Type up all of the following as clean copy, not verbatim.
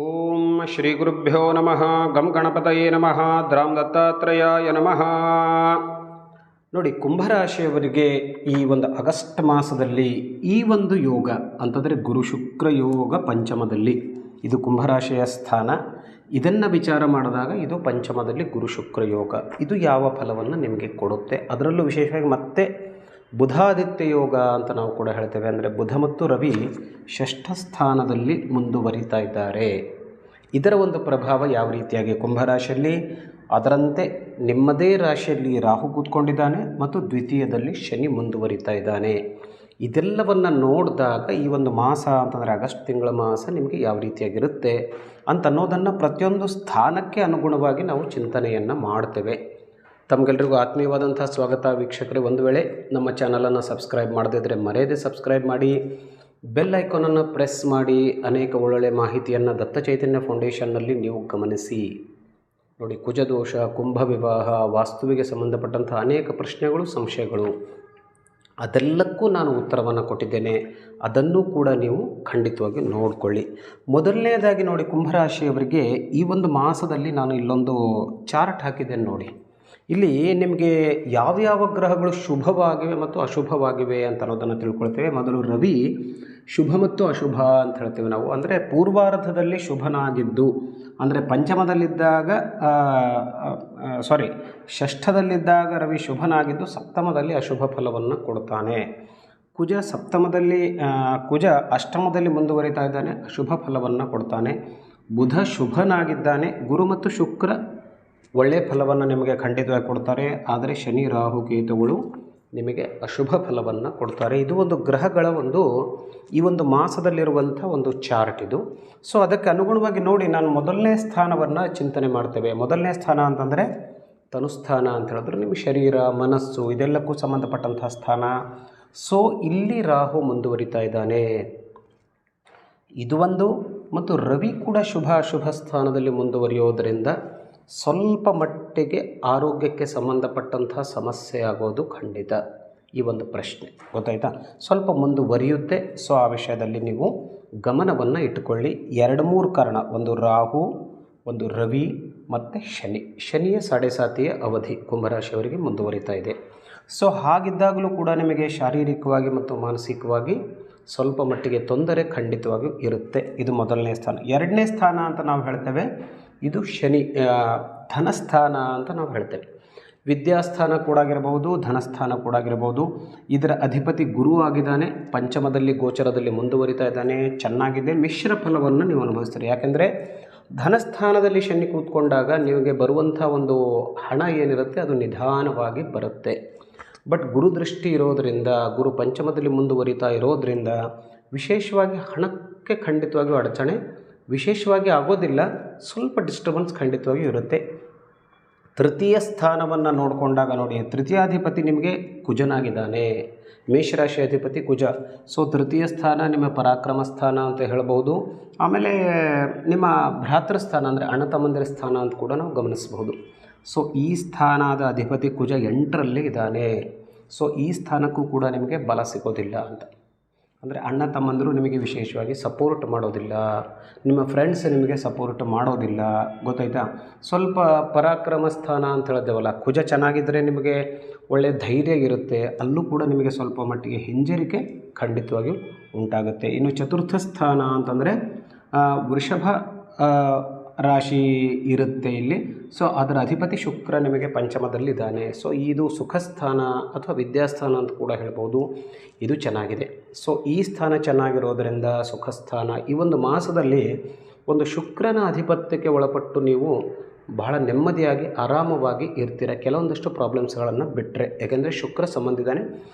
ಓಂ ಶ್ರೀ ಗುರುಭ್ಯೋ ನಮಃ ಗಂ ಗಣಪತಯೇ ನಮಃ ದ್ರಾಂ ದತ್ತಾತ್ರೇಯಾಯ ನಮಃ. ನೋಡಿ, ಕುಂಭರಾಶಿಯವರಿಗೆ ಈ ಒಂದು ಆಗಸ್ಟ್ ಮಾಸದಲ್ಲಿ ಈ ಒಂದು ಯೋಗ ಅಂತಂದರೆ ಗುರು ಶುಕ್ರ ಯೋಗ ಪಂಚಮದಲ್ಲಿ, ಇದು ಕುಂಭರಾಶಿಯ ಸ್ಥಾನ. ಇದನ್ನು ವಿಚಾರ ಮಾಡಿದಾಗ ಇದು ಪಂಚಮದಲ್ಲಿ ಗುರು ಶುಕ್ರ ಯೋಗ, ಇದು ಯಾವ ಫಲವನ್ನು ನಿಮಗೆ ಕೊಡುತ್ತೆ, ಅದರಲ್ಲೂ ವಿಶೇಷವಾಗಿ ಮತ್ತೆ ಬುಧಾದಿತ್ಯ ಯೋಗ ಅಂತ ನಾವು ಕೂಡ ಹೇಳ್ತೇವೆ. ಅಂದರೆ ಬುಧ ಮತ್ತು ರವಿ ಷಷ್ಠ ಸ್ಥಾನದಲ್ಲಿ ಮುಂದುವರಿತಾ ಇದ್ದಾರೆ. ಇದರ ಒಂದು ಪ್ರಭಾವ ಯಾವ ರೀತಿಯಾಗಿ ಕುಂಭರಾಶಿಯಲ್ಲಿ, ಅದರಂತೆ ನಿಮ್ಮದೇ ರಾಶಿಯಲ್ಲಿ ರಾಹು ಕೂತ್ಕೊಂಡಿದ್ದಾನೆ ಮತ್ತು ದ್ವಿತೀಯದಲ್ಲಿ ಶನಿ ಮುಂದುವರಿತಾ ಇದ್ದಾನೆ. ಇದೆಲ್ಲವನ್ನು ನೋಡಿದಾಗ ಈ ಒಂದು ಮಾಸ ಅಂತಂದರೆ ಆಗಸ್ಟ್ ತಿಂಗಳ ಮಾಸ ನಿಮಗೆ ಯಾವ ರೀತಿಯಾಗಿರುತ್ತೆ ಅಂತ ಅನ್ನೋದನ್ನು ಪ್ರತಿಯೊಂದು ಸ್ಥಾನಕ್ಕೆ ಅನುಗುಣವಾಗಿ ನಾವು ಚಿಂತನೆಯನ್ನು ಮಾಡ್ತೇವೆ. ತಮಗೆಲ್ಲರಿಗೂ ಆತ್ಮೀಯವಾದಂಥ ಸ್ವಾಗತ ವೀಕ್ಷಕರೇ. ಒಂದು ವೇಳೆ ನಮ್ಮ ಚಾನಲನ್ನು ಸಬ್ಸ್ಕ್ರೈಬ್ ಮಾಡದಿದ್ದರೆ ಮರೆಯದೆ ಸಬ್ಸ್ಕ್ರೈಬ್ ಮಾಡಿ, ಬೆಲ್ ಐಕಾನನ್ನು ಪ್ರೆಸ್ ಮಾಡಿ. ಅನೇಕ ಒಳ್ಳೊಳ್ಳೆ ಮಾಹಿತಿಯನ್ನು ದತ್ತ ಚೈತನ್ಯ ಫೌಂಡೇಶನ್ನಲ್ಲಿ ನೀವು ಗಮನಿಸಿ. ನೋಡಿ, ಕುಜದೋಷ, ಕುಂಭ ವಿವಾಹ, ವಾಸ್ತುವಿಗೆ ಸಂಬಂಧಪಟ್ಟಂಥ ಅನೇಕ ಪ್ರಶ್ನೆಗಳು, ಸಂಶಯಗಳು, ಅದೆಲ್ಲಕ್ಕೂ ನಾನು ಉತ್ತರವನ್ನು ಕೊಟ್ಟಿದ್ದೇನೆ. ಅದನ್ನು ಕೂಡ ನೀವು ಖಂಡಿತವಾಗಿ ನೋಡಿಕೊಳ್ಳಿ. ಮೊದಲನೇದಾಗಿ ನೋಡಿ, ಕುಂಭರಾಶಿಯವರಿಗೆ ಈ ಒಂದು ಮಾಸದಲ್ಲಿ ನಾನು ಇಲ್ಲೊಂದು ಚಾರ್ಟ್ ಹಾಕಿದ್ದೇನೆ ನೋಡಿ. ಇಲ್ಲಿ ನಿಮಗೆ ಯಾವ್ಯಾವ ಗ್ರಹಗಳು ಶುಭವಾಗಿವೆ ಮತ್ತು ಅಶುಭವಾಗಿವೆ ಅಂತ ಅನ್ನೋದನ್ನು ತಿಳ್ಕೊಳ್ತೇವೆ. ಮೊದಲು ರವಿ ಶುಭ ಮತ್ತು ಅಶುಭ ಅಂತ ಹೇಳ್ತೇವೆ ನಾವು. ಅಂದರೆ ಪೂರ್ವಾರ್ಧದಲ್ಲಿ ಶುಭನಾಗಿದ್ದು, ಅಂದರೆ ಪಂಚಮದಲ್ಲಿದ್ದಾಗ ಷಷ್ಠದಲ್ಲಿದ್ದಾಗ ರವಿ ಶುಭನಾಗಿದ್ದು ಸಪ್ತಮದಲ್ಲಿ ಅಶುಭ ಫಲವನ್ನು ಕೊಡ್ತಾನೆ. ಕುಜ ಅಷ್ಟಮದಲ್ಲಿ ಮುಂದುವರಿತಾ ಇದ್ದಾನೆ, ಅಶುಭ ಫಲವನ್ನು ಕೊಡ್ತಾನೆ. ಬುಧ ಶುಭನಾಗಿದ್ದಾನೆ, ಗುರು ಮತ್ತು ಶುಕ್ರ ಒಳ್ಳೆಯ ಫಲವನ್ನು ನಿಮಗೆ ಖಂಡಿತವಾಗಿ ಕೊಡ್ತಾರೆ. ಆದರೆ ಶನಿ, ರಾಹು, ಕೇತುಗಳು ನಿಮಗೆ ಅಶುಭ ಫಲವನ್ನು ಕೊಡ್ತಾರೆ. ಇದು ಒಂದು ಗ್ರಹಗಳ ಈ ಒಂದು ಮಾಸದಲ್ಲಿರುವಂಥ ಒಂದು ಚಾರ್ಟ್ ಇದು. ಸೊ ಅದಕ್ಕೆ ಅನುಗುಣವಾಗಿ ನೋಡಿ, ನಾನು ಮೊದಲನೇ ಸ್ಥಾನವನ್ನು ಚಿಂತನೆ ಮಾಡ್ತೇವೆ. ಮೊದಲನೇ ಸ್ಥಾನ ಅಂತಂದರೆ ತನುಸ್ಥಾನ ಅಂತ ಹೇಳಿದ್ರೆ ನಿಮ್ಮ ಶರೀರ, ಮನಸ್ಸು ಇದೆಲ್ಲಕ್ಕೂ ಸಂಬಂಧಪಟ್ಟಂಥ ಸ್ಥಾನ. ಸೊ ಇಲ್ಲಿ ರಾಹು ಮುಂದುವರಿತಾ ಇದ್ದಾನೆ, ಇದು ಒಂದು. ಮತ್ತು ರವಿ ಕೂಡ ಶುಭ ಅಶುಭ ಸ್ಥಾನದಲ್ಲಿ ಮುಂದುವರಿಯೋದರಿಂದ ಸ್ವಲ್ಪ ಮಟ್ಟಿಗೆ ಆರೋಗ್ಯಕ್ಕೆ ಸಂಬಂಧಪಟ್ಟಂಥ ಸಮಸ್ಯೆ ಆಗೋದು ಖಂಡಿತ. ಈ ಒಂದು ಪ್ರಶ್ನೆ ಗೊತ್ತಾಯ್ತಾ, ಸ್ವಲ್ಪ ಮುಂದುವರಿಯುತ್ತೆ. ಸೊ ಆ ವಿಷಯದಲ್ಲಿ ನೀವು ಗಮನವನ್ನು ಇಟ್ಟುಕೊಳ್ಳಿ. 2-3 ಕಾರಣ, ಒಂದು ರಾಹು, ಒಂದು ರವಿ ಮತ್ತು ಶನಿಯ 7.5 ಅವಧಿ ಕುಂಭರಾಶಿಯವರಿಗೆ ಮುಂದುವರಿತಾ ಇದೆ. ಸೊ ಹಾಗಿದ್ದಾಗಲೂ ಕೂಡ ನಿಮಗೆ ಶಾರೀರಿಕವಾಗಿ ಮತ್ತು ಮಾನಸಿಕವಾಗಿ ಸ್ವಲ್ಪ ಮಟ್ಟಿಗೆ ತೊಂದರೆ ಖಂಡಿತವಾಗಿಯೂ ಇರುತ್ತೆ. ಇದು ಮೊದಲನೇ ಸ್ಥಾನ. 2ನೇ ಸ್ಥಾನ ಅಂತ ನಾವು ಹೇಳ್ತೇವೆ, ಇದು ಶನಿ ಧನಸ್ಥಾನ ಅಂತ ನಾವು ಹೇಳ್ತೇವೆ. ವಿದ್ಯಾಸ್ಥಾನ ಕೂಡ ಆಗಿರಬಹುದು, ಧನಸ್ಥಾನ ಕೂಡ ಆಗಿರಬಹುದು. ಇದರ ಅಧಿಪತಿ ಗುರು ಆಗಿದ್ದಾನೆ, ಪಂಚಮದಲ್ಲಿ ಗೋಚರದಲ್ಲಿ ಮುಂದುವರಿತಾ ಇದ್ದಾನೆ, ಚೆನ್ನಾಗಿದೆ. ಮಿಶ್ರ ಫಲವನ್ನು ನೀವು ಅನುಭವಿಸ್ತೀರಿ. ಯಾಕೆಂದರೆ ಧನಸ್ಥಾನದಲ್ಲಿ ಶನಿ ಕೂತ್ಕೊಂಡಾಗ ನಿಮಗೆ ಬರುವಂಥ ಒಂದು ಹಣ ಏನಿರುತ್ತೆ ಅದು ನಿಧಾನವಾಗಿ ಬರುತ್ತೆ. ಬಟ್ ಗುರುದೃಷ್ಟಿ ಇರೋದರಿಂದ, ಗುರು ಪಂಚಮದಲ್ಲಿ ಮುಂದುವರಿತಾ ಇರೋದರಿಂದ ವಿಶೇಷವಾಗಿ ಹಣಕ್ಕೆ ಖಂಡಿತವಾಗಿಯೂ ಅಡಚಣೆ ವಿಶೇಷವಾಗಿ ಆಗೋದಿಲ್ಲ, ಸ್ವಲ್ಪ ಡಿಸ್ಟರ್ಬೆನ್ಸ್ ಖಂಡಿತವಾಗಿಯೂ ಇರುತ್ತೆ. ತೃತೀಯ ಸ್ಥಾನವನ್ನು ನೋಡಿಕೊಂಡಾಗ ನೋಡಿ, ತೃತೀಯಾಧಿಪತಿ ನಿಮಗೆ ಕುಜನಾಗಿದ್ದಾನೆ, ಮೇಷರಾಶಿ ಅಧಿಪತಿ ಕುಜ. ಸೊ ತೃತೀಯ ಸ್ಥಾನ ನಿಮ್ಮ ಪರಾಕ್ರಮ ಸ್ಥಾನ ಅಂತ ಹೇಳ್ಬೋದು. ಆಮೇಲೆ ನಿಮ್ಮ ಭ್ರಾತೃಸ್ಥಾನ ಅಂದರೆ ಅಣ್ಣ ತಮ್ಮಂದಿರ ಸ್ಥಾನ ಅಂತ ಕೂಡ ನಾವು ಗಮನಿಸಬಹುದು. ಸೊ ಈ ಸ್ಥಾನದ ಅಧಿಪತಿ ಕುಜ 8ರಲ್ಲೇ ಇದ್ದಾನೆ. ಸೊ ಈ ಸ್ಥಾನಕ್ಕೂ ಕೂಡ ನಿಮಗೆ ಬಲ ಸಿಗೋದಿಲ್ಲ ಅಂತ. ಅಂದರೆ ಅಣ್ಣ ತಮ್ಮಂದರು ನಿಮಗೆ ವಿಶೇಷವಾಗಿ ಸಪೋರ್ಟ್ ಮಾಡೋದಿಲ್ಲ, ನಿಮ್ಮ ಫ್ರೆಂಡ್ಸ್ ನಿಮಗೆ ಸಪೋರ್ಟ್ ಮಾಡೋದಿಲ್ಲ, ಗೊತ್ತಾಯ್ತಾ. ಸ್ವಲ್ಪ ಪರಾಕ್ರಮ ಸ್ಥಾನ ಅಂತ ಹೇಳಿದೆವಲ್ಲ, ಕುಜ ಚೆನ್ನಾಗಿದ್ದರೆ ನಿಮಗೆ ಒಳ್ಳೆಯ ಧೈರ್ಯ ಇರುತ್ತೆ, ಅಲ್ಲೂ ಕೂಡ ನಿಮಗೆ ಸ್ವಲ್ಪ ಮಟ್ಟಿಗೆ ಹಿಂಜರಿಕೆ ಖಂಡಿತವಾಗಿಯೂ ಉಂಟಾಗುತ್ತೆ. ಇನ್ನು ಚತುರ್ಥ ಸ್ಥಾನ ಅಂತಂದರೆ ವೃಷಭ ರಾಶಿ ಇರುತ್ತೆ ಇಲ್ಲಿ. ಸೊ ಅದರ ಅಧಿಪತಿ ಶುಕ್ರ ನಿಮಗೆ ಪಂಚಮದಲ್ಲಿದ್ದಾನೆ. ಸೊ ಇದು ಸುಖಸ್ಥಾನ ಅಥವಾ ವಿದ್ಯಾಸ್ಥಾನ ಅಂತ ಕೂಡ ಹೇಳ್ಬೋದು. ಇದು ಚೆನ್ನಾಗಿದೆ. ಸೊ ಈ ಸ್ಥಾನ ಚೆನ್ನಾಗಿರೋದರಿಂದ ಸುಖಸ್ಥಾನ. ಈ ಒಂದು ಮಾಸದಲ್ಲಿ ಒಂದು ಶುಕ್ರನ ಆಧಿಪತ್ಯಕ್ಕೆ ಒಳಪಟ್ಟು ನೀವು ಬಹಳ ನೆಮ್ಮದಿಯಾಗಿ ಆರಾಮವಾಗಿ ಇರ್ತೀರ, ಕೆಲವೊಂದಷ್ಟು ಪ್ರಾಬ್ಲಮ್ಸ್ಗಳನ್ನು ಬಿಟ್ಟರೆ. ಯಾಕೆಂದರೆ ಶುಕ್ರ ಸಂಬಂಧಿದ್ದಾನೆ.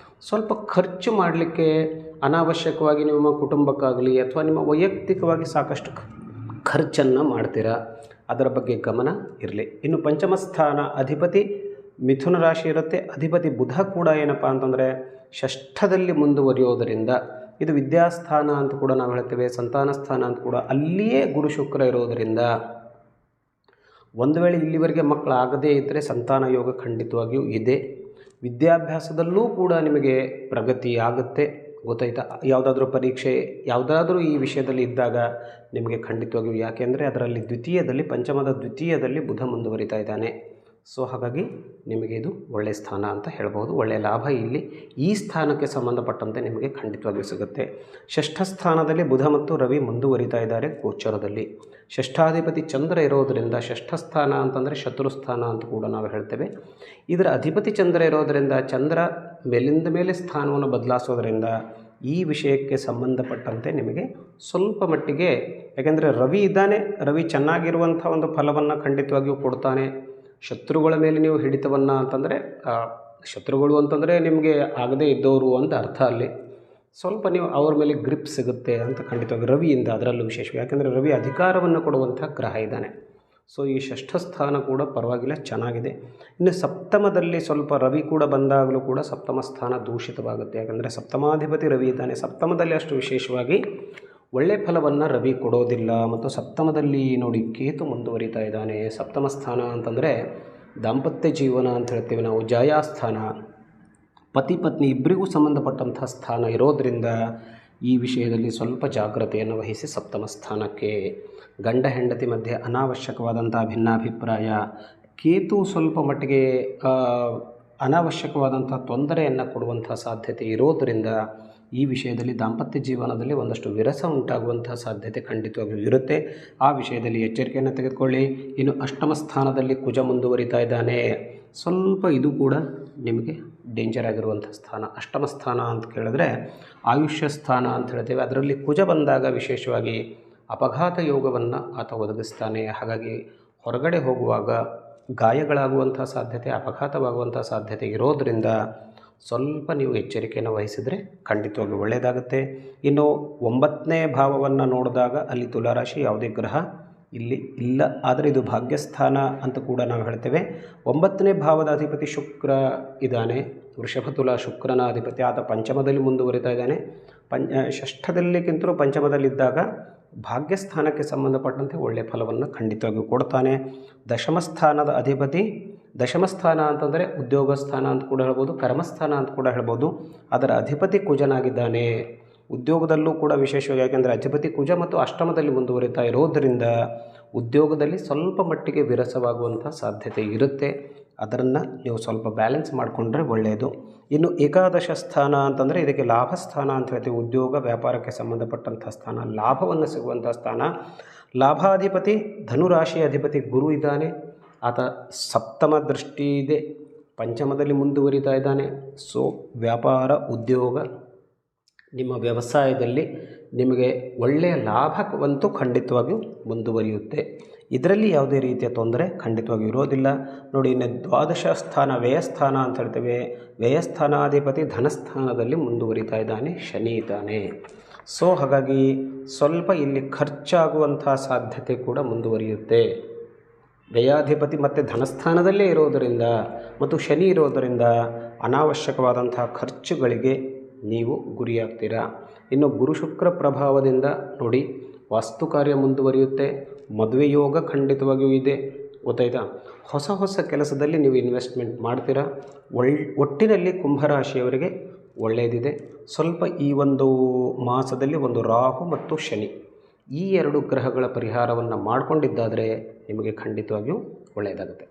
ಸ್ವಲ್ಪ ಖರ್ಚು ಮಾಡಲಿಕ್ಕೆ ಅನಾವಶ್ಯಕವಾಗಿ ನಿಮ್ಮ ಕುಟುಂಬಕ್ಕಾಗಲಿ ಅಥವಾ ನಿಮ್ಮ ವೈಯಕ್ತಿಕವಾಗಿ ಸಾಕಷ್ಟು ಖರ್ಚನ್ನು ಮಾಡ್ತೀರಾ, ಅದರ ಬಗ್ಗೆ ಗಮನ ಇರಲಿ. ಇನ್ನು ಪಂಚಮ ಸ್ಥಾನ ಅಧಿಪತಿ ಮಿಥುನ ರಾಶಿ ಇರುತ್ತೆ, ಅಧಿಪತಿ ಬುಧ ಕೂಡ ಏನಪ್ಪ ಅಂತಂದರೆ ಷಷ್ಠದಲ್ಲಿ ಮುಂದುವರಿಯೋದರಿಂದ ಇದು ವಿದ್ಯಾಸ್ಥಾನ ಅಂತ ಕೂಡ ನಾವು ಹೇಳ್ತೇವೆ, ಸಂತಾನ ಸ್ಥಾನ ಅಂತ ಕೂಡ. ಅಲ್ಲಿಯೇ ಗುರು ಶುಕ್ರ ಇರೋದರಿಂದ ಒಂದು ವೇಳೆ ಇಲ್ಲಿವರೆಗೆ ಮಕ್ಕಳಾಗದೇ ಇದ್ದರೆ ಸಂತಾನ ಯೋಗ ಖಂಡಿತವಾಗಿಯೂ ಇದೆ. ವಿದ್ಯಾಭ್ಯಾಸದಲ್ಲೂ ಕೂಡ ನಿಮಗೆ ಪ್ರಗತಿ ಆಗುತ್ತೆ. ಗೊತ್ತಾಯ್ತಾ. ಯಾವುದಾದ್ರೂ ಪರೀಕ್ಷೆ ಯಾವುದಾದ್ರೂ ಈ ವಿಷಯದಲ್ಲಿ ಇದ್ದಾಗ ನಿಮಗೆ ಖಂಡಿತವಾಗಿಯೂ, ಯಾಕೆಂದರೆ ಅದರಲ್ಲಿ ದ್ವಿತೀಯದಲ್ಲಿ, ಪಂಚಮದ ದ್ವಿತೀಯದಲ್ಲಿ ಬುಧ ಮುಂದುವರಿತಾ ಇದ್ದಾನೆ. ಸೊ ಹಾಗಾಗಿ ನಿಮಗೆ ಇದು ಒಳ್ಳೆಯ ಸ್ಥಾನ ಅಂತ ಹೇಳ್ಬೋದು. ಒಳ್ಳೆಯ ಲಾಭ ಇಲ್ಲಿ ಈ ಸ್ಥಾನಕ್ಕೆ ಸಂಬಂಧಪಟ್ಟಂತೆ ನಿಮಗೆ ಖಂಡಿತವಾಗಿಯೂ ಸಿಗುತ್ತೆ. ಷಷ್ಠ ಸ್ಥಾನದಲ್ಲಿ ಬುಧ ಮತ್ತು ರವಿ ಮುಂದುವರಿತಾ ಇದ್ದಾರೆ ಗೋಚರದಲ್ಲಿ. ಷಷ್ಠಾಧಿಪತಿ ಚಂದ್ರ ಇರೋದರಿಂದ, ಷಷ್ಠ ಸ್ಥಾನ ಅಂತಂದರೆ ಶತ್ರುಸ್ಥಾನ ಅಂತ ಕೂಡ ನಾವು ಹೇಳ್ತೇವೆ. ಇದರ ಅಧಿಪತಿ ಚಂದ್ರ ಇರೋದರಿಂದ, ಚಂದ್ರ ಮೇಲಿಂದ ಮೇಲೆ ಸ್ಥಾನವನ್ನು ಬದಲಾಯಿಸೋದ್ರಿಂದ ಈ ವಿಷಯಕ್ಕೆ ಸಂಬಂಧಪಟ್ಟಂತೆ ನಿಮಗೆ ಸ್ವಲ್ಪ ಮಟ್ಟಿಗೆ, ಯಾಕೆಂದರೆ ರವಿ ಇದ್ದಾನೆ, ರವಿ ಚೆನ್ನಾಗಿರುವಂಥ ಒಂದು ಫಲವನ್ನು ಖಂಡಿತವಾಗಿಯೂ ಕೊಡ್ತಾನೆ. ಶತ್ರುಗಳ ಮೇಲೆ ನೀವು ಹಿಡಿತವನ್ನು ಅಂತಂದರೆ, ಶತ್ರುಗಳು ಅಂತಂದರೆ ನಿಮಗೆ ಆಗದೇ ಇದ್ದವರು ಅಂತ ಅರ್ಥ. ಅಲ್ಲಿ ಸ್ವಲ್ಪ ನೀವು ಅವ್ರ ಮೇಲೆ ಗ್ರಿಪ್ ಸಿಗುತ್ತೆ ಅಂತ ಖಂಡಿತವಾಗಿ ರವಿಯಿಂದ, ಅದರಲ್ಲೂ ವಿಶೇಷವಾಗಿ, ಯಾಕೆಂದರೆ ರವಿ ಅಧಿಕಾರವನ್ನು ಕೊಡುವಂಥ ಗ್ರಹ ಇದ್ದಾನೆ. ಸೊ ಈ ಷಷ್ಠ ಸ್ಥಾನ ಕೂಡ ಪರವಾಗಿಲ್ಲ, ಚೆನ್ನಾಗಿದೆ. ಇನ್ನು ಸಪ್ತಮದಲ್ಲಿ ಸ್ವಲ್ಪ ರವಿ ಕೂಡ ಬಂದಾಗಲೂ ಕೂಡ ಸಪ್ತಮ ಸ್ಥಾನ ದೂಷಿತವಾಗುತ್ತೆ, ಯಾಕೆಂದರೆ ಸಪ್ತಮಾಧಿಪತಿ ರವಿ ಇದ್ದಾನೆ. ಸಪ್ತಮದಲ್ಲಿ ಅಷ್ಟು ವಿಶೇಷವಾಗಿ ಒಳ್ಳೆಯ ಫಲವನ್ನು ರವಿ ಕೊಡೋದಿಲ್ಲ. ಮತ್ತು ಸಪ್ತಮದಲ್ಲಿ ನೋಡಿ ಕೇತು ಮುಂದುವರಿತಾ ಇದ್ದಾನೆ. ಸಪ್ತಮ ಸ್ಥಾನ ಅಂತಂದರೆ ದಾಂಪತ್ಯ ಜೀವನ ಅಂತ ಹೇಳ್ತೀವಿ ನಾವು, ಜಾಯಾಸ್ಥಾನ, ಪತಿ ಪತ್ನಿ ಇಬ್ಬರಿಗೂ ಸಂಬಂಧಪಟ್ಟಂಥ ಸ್ಥಾನ ಇರೋದರಿಂದ ಈ ವಿಷಯದಲ್ಲಿ ಸ್ವಲ್ಪ ಜಾಗ್ರತೆಯನ್ನು ವಹಿಸಿ. ಸಪ್ತಮ ಸ್ಥಾನಕ್ಕೆ ಗಂಡ ಹೆಂಡತಿ ಮಧ್ಯೆ ಅನಾವಶ್ಯಕವಾದಂಥ ಭಿನ್ನಾಭಿಪ್ರಾಯ, ಕೇತು ಸ್ವಲ್ಪ ಮಟ್ಟಿಗೆ ಅನಾವಶ್ಯಕವಾದಂಥ ತೊಂದರೆಯನ್ನು ಕೊಡುವಂಥ ಸಾಧ್ಯತೆ ಇರೋದರಿಂದ ಈ ವಿಷಯದಲ್ಲಿ ದಾಂಪತ್ಯ ಜೀವನದಲ್ಲಿ ಒಂದಷ್ಟು ವಿರಸ ಉಂಟಾಗುವಂಥ ಸಾಧ್ಯತೆ ಖಂಡಿತವಾಗಿಯೂ ಇರುತ್ತೆ. ಆ ವಿಷಯದಲ್ಲಿ ಎಚ್ಚರಿಕೆಯನ್ನು ತೆಗೆದುಕೊಳ್ಳಿ. ಇನ್ನು ಅಷ್ಟಮ ಸ್ಥಾನದಲ್ಲಿ ಕುಜ ಮುಂದುವರಿತಾ ಇದ್ದಾನೆ. ಸ್ವಲ್ಪ ಇದು ಕೂಡ ನಿಮಗೆ ಡೇಂಜರ್ ಆಗಿರುವಂಥ ಸ್ಥಾನ. ಅಷ್ಟಮ ಸ್ಥಾನ ಅಂತ ಕೇಳಿದ್ರೆ ಆಯುಷ್ಯ ಸ್ಥಾನ ಅಂತ ಹೇಳ್ತೇವೆ. ಅದರಲ್ಲಿ ಕುಜ ಬಂದಾಗ ವಿಶೇಷವಾಗಿ ಅಪಘಾತ ಯೋಗವನ್ನು ಆತ ಒದಗಿಸ್ತಾನೆ. ಹಾಗಾಗಿ ಹೊರಗಡೆ ಹೋಗುವಾಗ ಗಾಯಗಳಾಗುವಂಥ ಸಾಧ್ಯತೆ, ಅಪಘಾತವಾಗುವಂಥ ಸಾಧ್ಯತೆ ಇರೋದರಿಂದ ಸ್ವಲ್ಪ ನೀವು ಎಚ್ಚರಿಕೆಯನ್ನು ವಹಿಸಿದರೆ ಖಂಡಿತವಾಗಿ ಒಳ್ಳೆಯದಾಗುತ್ತೆ. ಇನ್ನು 9ನೇ ಭಾವವನ್ನು ನೋಡಿದಾಗ ಅಲ್ಲಿ ತುಲಾರಾಶಿ ಯಾವುದೇ ಗ್ರಹ ಇಲ್ಲಿ ಇಲ್ಲ, ಆದರೆ ಇದು ಭಾಗ್ಯಸ್ಥಾನ ಅಂತ ಕೂಡ ನಾವು ಹೇಳ್ತೇವೆ. 9ನೇ ಭಾವದ ಅಧಿಪತಿ ಶುಕ್ರ ಇದ್ದಾನೆ. ವೃಷಭ ತುಲಾ ಶುಕ್ರನ ಅಧಿಪತಿ, ಆತ ಪಂಚಮದಲ್ಲಿ ಮುಂದುವರಿತಾ ಇದ್ದಾನೆ. ಷಷ್ಠದಲ್ಲಿಗಿಂತಲೂ ಪಂಚಮದಲ್ಲಿದ್ದಾಗ ಭಾಗ್ಯಸ್ಥಾನಕ್ಕೆ ಸಂಬಂಧಪಟ್ಟಂತೆ ಒಳ್ಳೆಯ ಫಲವನ್ನು ಖಂಡಿತವಾಗಿಯೂ ಕೊಡ್ತಾನೆ. ದಶಮಸ್ಥಾನದ ಅಧಿಪತಿ, ದಶಮಸ್ಥಾನ ಅಂತಂದರೆ ಉದ್ಯೋಗ ಸ್ಥಾನ ಅಂತ ಕೂಡ ಹೇಳ್ಬೋದು, ಕರ್ಮಸ್ಥಾನ ಅಂತ ಕೂಡ ಹೇಳ್ಬೋದು. ಅದರ ಅಧಿಪತಿ ಕುಜನಾಗಿದ್ದಾನೆ. ಉದ್ಯೋಗದಲ್ಲೂ ಕೂಡ ವಿಶೇಷವಾಗಿ, ಯಾಕೆಂದರೆ ಅಧಿಪತಿ ಕುಜ ಮತ್ತು ಅಷ್ಟಮದಲ್ಲಿ ಮುಂದುವರಿತಾ ಇರೋದರಿಂದ ಉದ್ಯೋಗದಲ್ಲಿ ಸ್ವಲ್ಪ ಮಟ್ಟಿಗೆ ವಿರಸವಾಗುವಂಥ ಸಾಧ್ಯತೆ ಇರುತ್ತೆ. ಅದನ್ನು ನೀವು ಸ್ವಲ್ಪ ಬ್ಯಾಲೆನ್ಸ್ ಮಾಡಿಕೊಂಡ್ರೆ ಒಳ್ಳೆಯದು. ಇನ್ನು ಏಕಾದಶ ಸ್ಥಾನ ಅಂತಂದರೆ ಇದಕ್ಕೆ ಲಾಭ ಸ್ಥಾನ ಅಂತ ಹೇಳ್ತೀವಿ. ಉದ್ಯೋಗ ವ್ಯಾಪಾರಕ್ಕೆ ಸಂಬಂಧಪಟ್ಟಂಥ ಸ್ಥಾನ, ಲಾಭವನ್ನು ಸಿಗುವಂಥ ಸ್ಥಾನ. ಲಾಭಾಧಿಪತಿ ಧನುರಾಶಿ ಅಧಿಪತಿ ಗುರು ಇದ್ದಾನೆ. ಆತ ಸಪ್ತಮ ದೃಷ್ಟಿ ಇದೆ, ಪಂಚಮದಲ್ಲಿ ಮುಂದುವರಿತಾ ಇದ್ದಾನೆ. ಸೊ ವ್ಯಾಪಾರ, ಉದ್ಯೋಗ, ನಿಮ್ಮ ವ್ಯವಸಾಯದಲ್ಲಿ ನಿಮಗೆ ಒಳ್ಳೆಯ ಲಾಭವಂತೂ ಖಂಡಿತವಾಗಿಯೂ ಮುಂದುವರಿಯುತ್ತೆ. ಇದರಲ್ಲಿ ಯಾವುದೇ ರೀತಿಯ ತೊಂದರೆ ಖಂಡಿತವಾಗಿ ಇರೋದಿಲ್ಲ. ನೋಡಿ, ಇನ್ನು ದ್ವಾದಶ ಸ್ಥಾನ ವ್ಯಯಸ್ಥಾನ ಅಂತ ಹೇಳ್ತೇವೆ. ವ್ಯಯಸ್ಥಾನಾಧಿಪತಿ ಧನಸ್ಥಾನದಲ್ಲಿ ಮುಂದುವರಿತಾ ಇದ್ದಾನೆ, ಶನಿ ಇದ್ದಾನೆ. ಸೊ ಹಾಗಾಗಿ ಸ್ವಲ್ಪ ಇಲ್ಲಿ ಖರ್ಚಾಗುವಂಥ ಸಾಧ್ಯತೆ ಕೂಡ ಮುಂದುವರಿಯುತ್ತೆ. ವ್ಯಯಾಧಿಪತಿ ಮತ್ತು ಧನಸ್ಥಾನದಲ್ಲೇ ಇರೋದರಿಂದ ಮತ್ತು ಶನಿ ಇರೋದರಿಂದ ಅನಾವಶ್ಯಕವಾದಂಥ ಖರ್ಚುಗಳಿಗೆ ನೀವು ಗುರಿಯಾಗ್ತೀರಾ. ಇನ್ನು ಗುರು ಶುಕ್ರ ಪ್ರಭಾವದಿಂದ ನೋಡಿ ವಾಸ್ತು ಕಾರ್ಯ ಮುಂದುವರಿಯುತ್ತೆ. ಮದುವೆ ಯೋಗ ಖಂಡಿತವಾಗಿಯೂ ಇದೆ, ಗೊತ್ತಾಯ್ತಾ. ಹೊಸ ಹೊಸ ಕೆಲಸದಲ್ಲಿ ನೀವು ಇನ್ವೆಸ್ಟ್ಮೆಂಟ್ ಮಾಡ್ತೀರಾ. ಒಟ್ಟಿನಲ್ಲಿ ಕುಂಭರಾಶಿಯವರಿಗೆ ಒಳ್ಳೆಯದಿದೆ. ಸ್ವಲ್ಪ ಈ ಒಂದು ಮಾಸದಲ್ಲಿ ಒಂದು ರಾಹು ಮತ್ತು ಶನಿ ಈ 2 ಗ್ರಹಗಳ ಪರಿಹಾರವನ್ನು ಮಾಡಿಕೊಂಡಿದ್ದಾದರೆ ನಿಮಗೆ ಖಂಡಿತವಾಗಿಯೂ ಒಳ್ಳೆಯದಾಗುತ್ತೆ.